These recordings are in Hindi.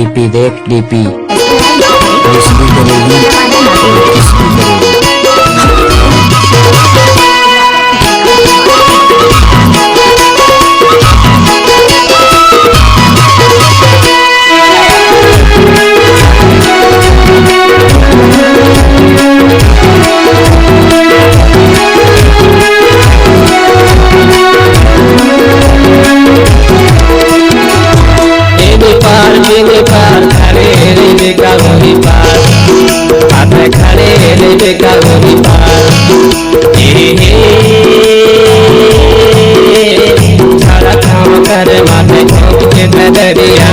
डीपी देख डीपी किस भी करेगी और किस भी करेगी। खड़े रेलवे का वही पार हाथ खड़े रेलवे का वही पार सारा काम कर माथे ठोक के दरिया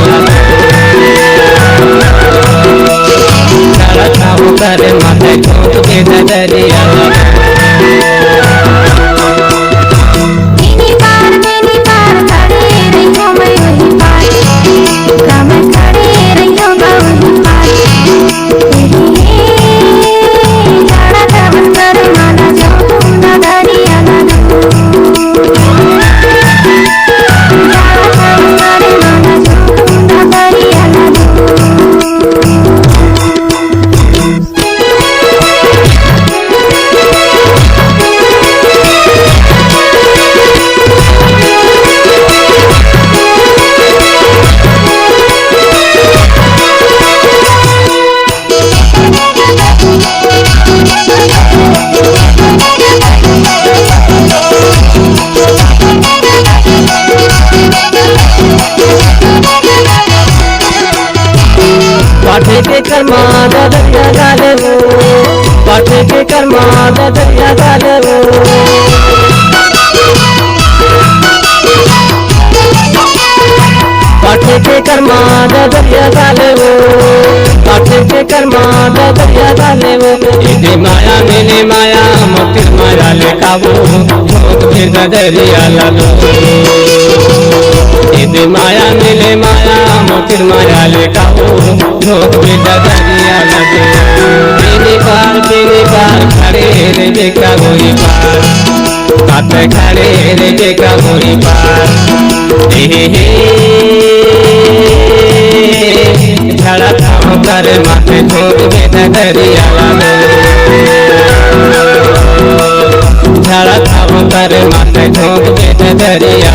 सारा काम कर माथे ठोक के दरिया पाठे के कर्मा दरिया डाले वो पाठे के कर्मा दरिया डाले वो पाठे के कर्मा दरिया डाले वो पाठे के कर्मा दरिया डाले वो इधे माया मिले माया मोतिर माया लेका वो ठोक के दरिया लालो इधे माया मिले माया मोतिर माया लेका वो ठोक के दरिया लगे बेनी पार खड़े रेलवे का वही पार हाथ खड़े रेलवे का वही पार झड़ा काम कर माथे ठोक के दरिया झड़ा काम कर माथे ठोक के दरिया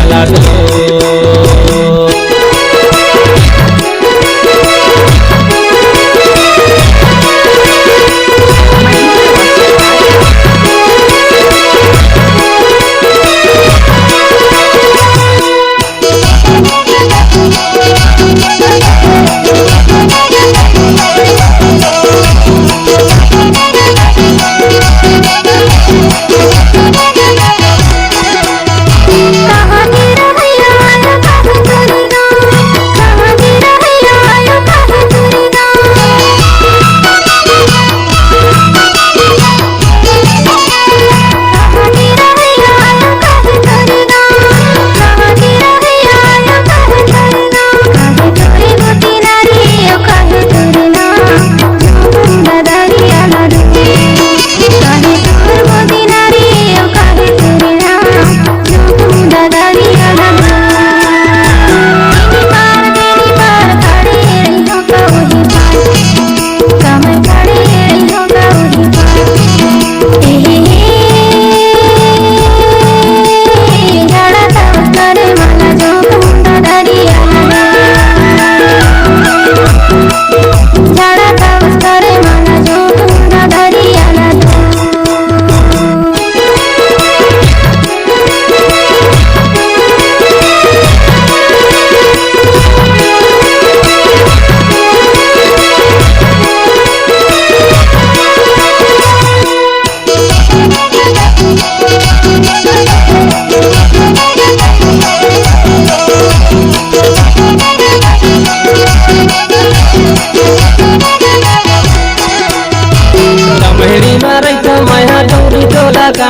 गमहेड़ी मारे तो मैं डोरी तो लगा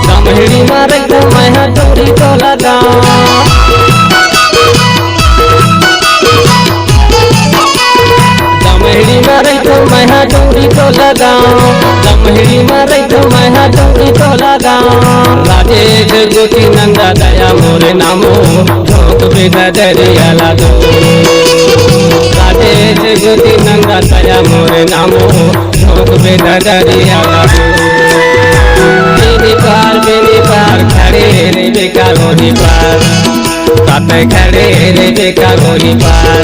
गमहेड़ी मारे तो मैं डोरी तो लगा गमहेड़ी मारे तो मैं डोरी तो लगा राजेश ज्योति नंदा दया मोरे नामो ठोक पे दरिया लागो राजेश पे डरिया लगो बिनी पार खड़े रे बेका गोरी पार ताते खड़े रे बेका गोरी पार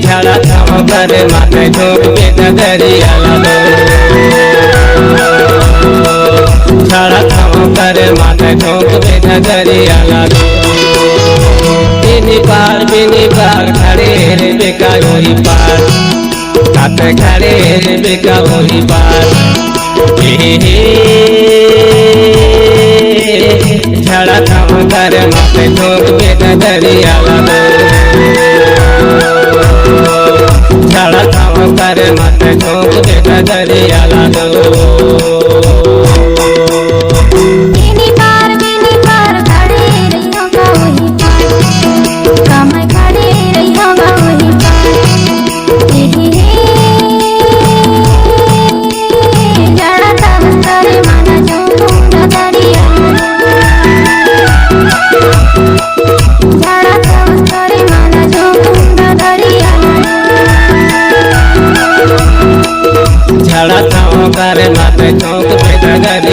झड़ा थाम कर माथे झोंक पे डरिया लगो झड़ा थाम कर माथे झोंक पे डरिया लगो बिनी पार खड़े रे बेका गोरी पार ताते खड़े रे बेका गोरी पार झड़ा थाम कर माथे झोंक पे डरिया लगो झड़ा थाम कर माथे झोंक पे डरिया लगो झड़ा थाम कर माथे झोंक पे डरिया